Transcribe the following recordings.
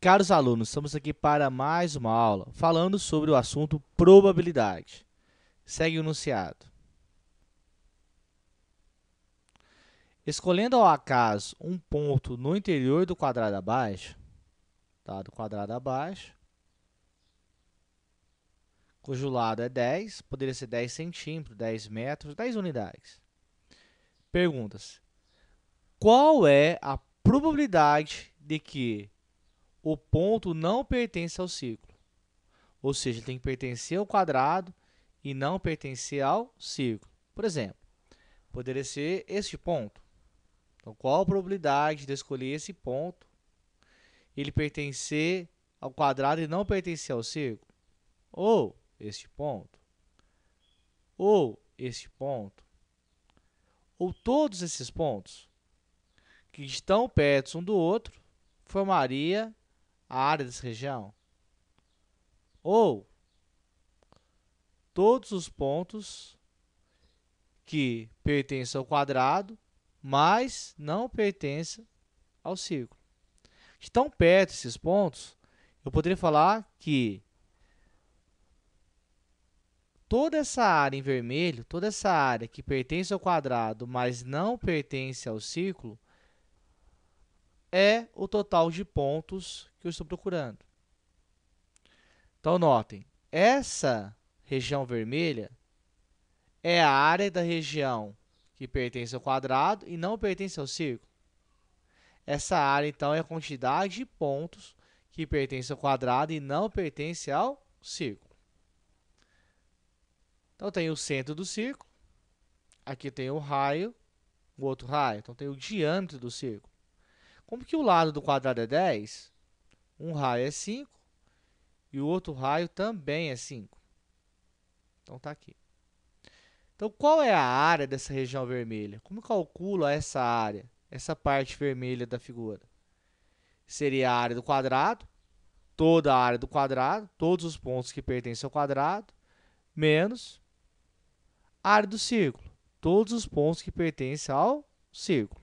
Caros alunos, estamos aqui para mais uma aula falando sobre o assunto probabilidade. Segue o enunciado. Escolhendo ao acaso um ponto no interior do quadrado abaixo, tá? Do quadrado abaixo, cujo lado é 10, poderia ser 10 centímetros, 10 metros, 10 unidades. Pergunta-se: qual é a probabilidade de que o ponto não pertence ao círculo? Ou seja, ele tem que pertencer ao quadrado e não pertencer ao círculo. Por exemplo, poderia ser este ponto. Então, qual a probabilidade de escolher esse ponto, ele pertencer ao quadrado e não pertencer ao círculo? Ou este ponto, ou este ponto, ou todos esses pontos que estão perto um do outro, formaria a área dessa região. Ou todos os pontos que pertencem ao quadrado, mas não pertencem ao círculo. Estão perto esses pontos, eu poderia falar que toda essa área em vermelho, toda essa área que pertence ao quadrado, mas não pertence ao círculo, é o total de pontos que eu estou procurando. Então, notem, essa região vermelha é a área da região que pertence ao quadrado e não pertence ao círculo. Essa área, então, é a quantidade de pontos que pertence ao quadrado e não pertence ao círculo. Então, tem o centro do círculo, aqui tem o raio, o outro raio, então tem o diâmetro do círculo. Como que o lado do quadrado é 10, um raio é 5 e o outro raio também é 5. Então, está aqui. Então, qual é a área dessa região vermelha? Como eu calculo essa área, essa parte vermelha da figura? Seria a área do quadrado, toda a área do quadrado, todos os pontos que pertencem ao quadrado, menos a área do círculo, todos os pontos que pertencem ao círculo.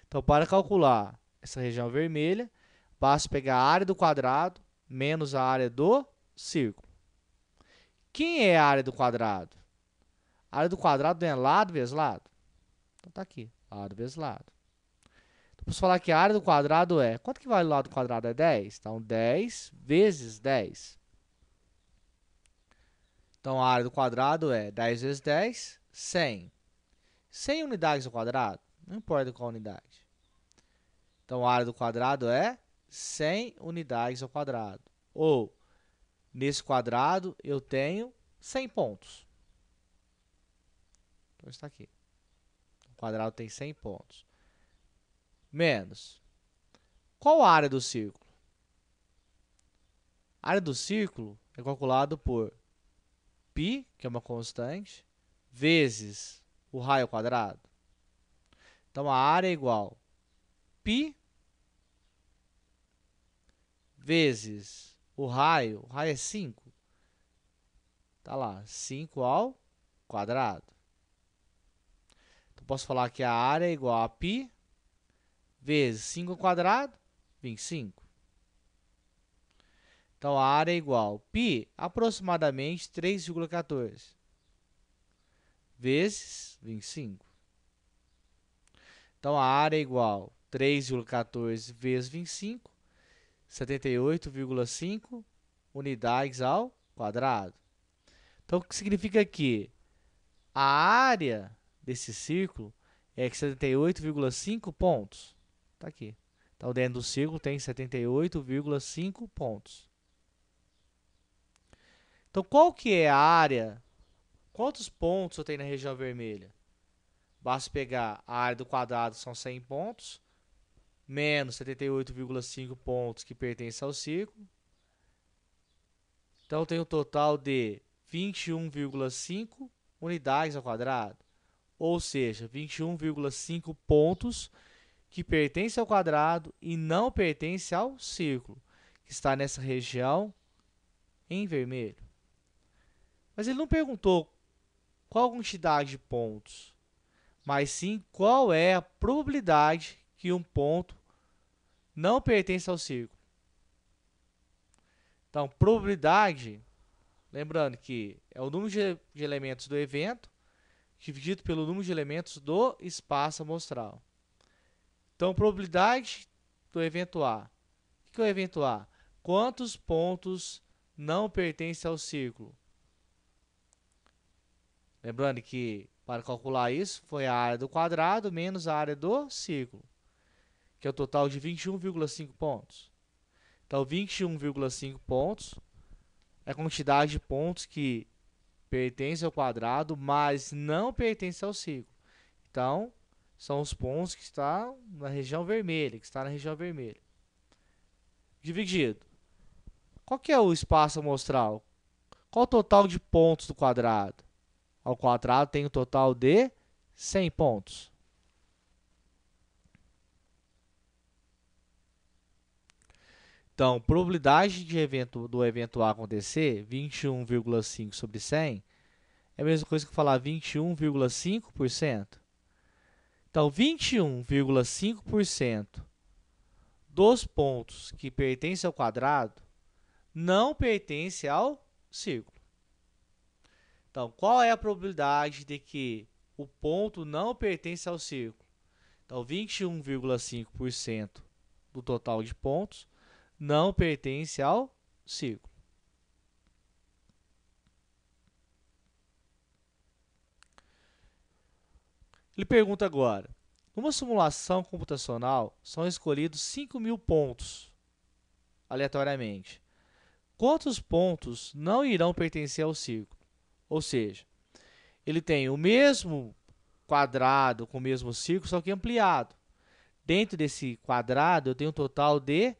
Então, para calcular essa região vermelha, basta pegar a área do quadrado menos a área do círculo. Quem é a área do quadrado? A área do quadrado é lado vezes lado. Então, está aqui, lado vezes lado. Então, posso falar que a área do quadrado é... Quanto que vale o lado do quadrado? É 10. Então, 10 vezes 10. Então, a área do quadrado é 10 vezes 10, 100. 100 unidades ao quadrado? Não importa qual unidade. Então, a área do quadrado é 100 unidades ao quadrado. Ou, nesse quadrado, eu tenho 100 pontos. Então, está aqui. O quadrado tem 100 pontos. Menos. Qual a área do círculo? A área do círculo é calculado por π, que é uma constante, vezes o raio ao quadrado. Então, a área é igual a π vezes o raio é 5. Tá lá, 5 ao quadrado. Então, posso falar que a área é igual a π vezes 5 ao quadrado, 25. Então, a área é igual a π, aproximadamente 3,14, vezes 25. Então, a área é igual a 3,14 vezes 25, 78,5 unidades ao quadrado. Então, o que significa que a área desse círculo é 78,5 pontos. Está aqui. Então, dentro do círculo tem 78,5 pontos. Então, qual que é a área? Quantos pontos eu tenho na região vermelha? Basta pegar a área do quadrado, são 100 pontos, menos 78,5 pontos que pertencem ao círculo. Então, eu tenho um total de 21,5 unidades ao quadrado. Ou seja, 21,5 pontos que pertencem ao quadrado e não pertencem ao círculo, que está nessa região em vermelho. Mas ele não perguntou qual a quantidade de pontos, mas sim qual é a probabilidade que um ponto não pertence ao círculo. Então, probabilidade, lembrando que é o número de elementos do evento dividido pelo número de elementos do espaço amostral. Então, probabilidade do evento A. O que é o evento A? Quantos pontos não pertencem ao círculo? Lembrando que, para calcular isso, foi a área do quadrado menos a área do círculo, que é o total de 21,5 pontos. Então, 21,5 pontos é a quantidade de pontos que pertencem ao quadrado, mas não pertencem ao círculo. Então, são os pontos que estão na região vermelha, Dividido. Qual que é o espaço amostral? Qual o total de pontos do quadrado? Ao quadrado tem um total de 100 pontos. Então, probabilidade do evento A acontecer, 21,5 sobre 100, é a mesma coisa que falar 21,5%. Então, 21,5% dos pontos que pertencem ao quadrado não pertencem ao círculo. Então, qual é a probabilidade de que o ponto não pertence ao círculo? Então, 21,5% do total de pontos não pertence ao círculo. Ele pergunta agora, numa simulação computacional, são escolhidos 5.000 pontos, aleatoriamente. Quantos pontos não irão pertencer ao círculo? Ou seja, ele tem o mesmo quadrado com o mesmo círculo, só que ampliado. Dentro desse quadrado, eu tenho um total de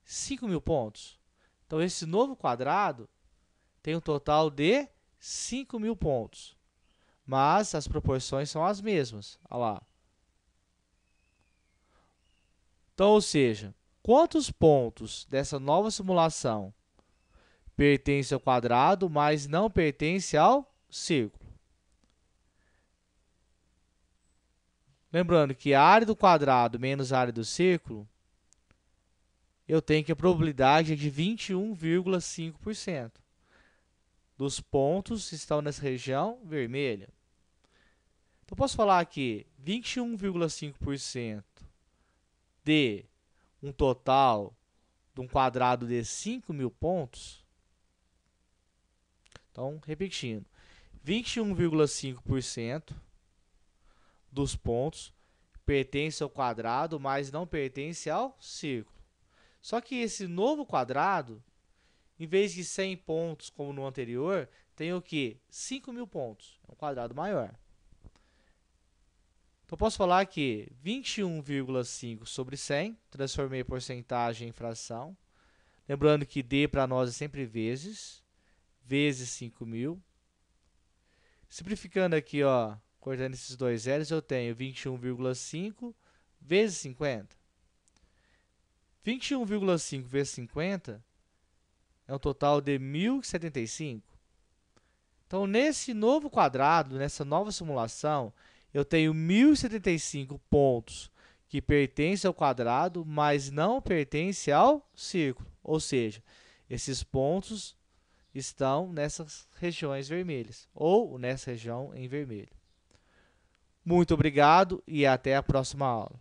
5.000 pontos. Então, esse novo quadrado tem um total de 5.000 pontos. Mas as proporções são as mesmas. Olha lá. Então, ou seja, quantos pontos dessa nova simulação pertencem ao quadrado, mas não pertencem ao círculo? Lembrando que a área do quadrado menos a área do círculo, eu tenho que a probabilidade é de 21,5%. Dos pontos estão nessa região vermelha. Então, posso falar que 21,5% de um total de um quadrado de 5.000 pontos. Então, repetindo, 21,5% dos pontos pertence ao quadrado, mas não pertence ao círculo. Só que esse novo quadrado, em vez de 100 pontos como no anterior, tem o que? 5.000 pontos. É um quadrado maior. Então, posso falar que 21,5 sobre 100, transformei porcentagem em fração. Lembrando que D para nós é sempre vezes 5.000. Simplificando aqui, ó, cortando esses dois zeros, eu tenho 21,5 vezes 50. 21,5 vezes 50 é um total de 1.075. Então, nesse novo quadrado, nessa nova simulação, eu tenho 1.075 pontos que pertencem ao quadrado, mas não pertencem ao círculo. Ou seja, esses pontos estão nessas regiões vermelhas, ou nessa região em vermelho. Muito obrigado e até a próxima aula.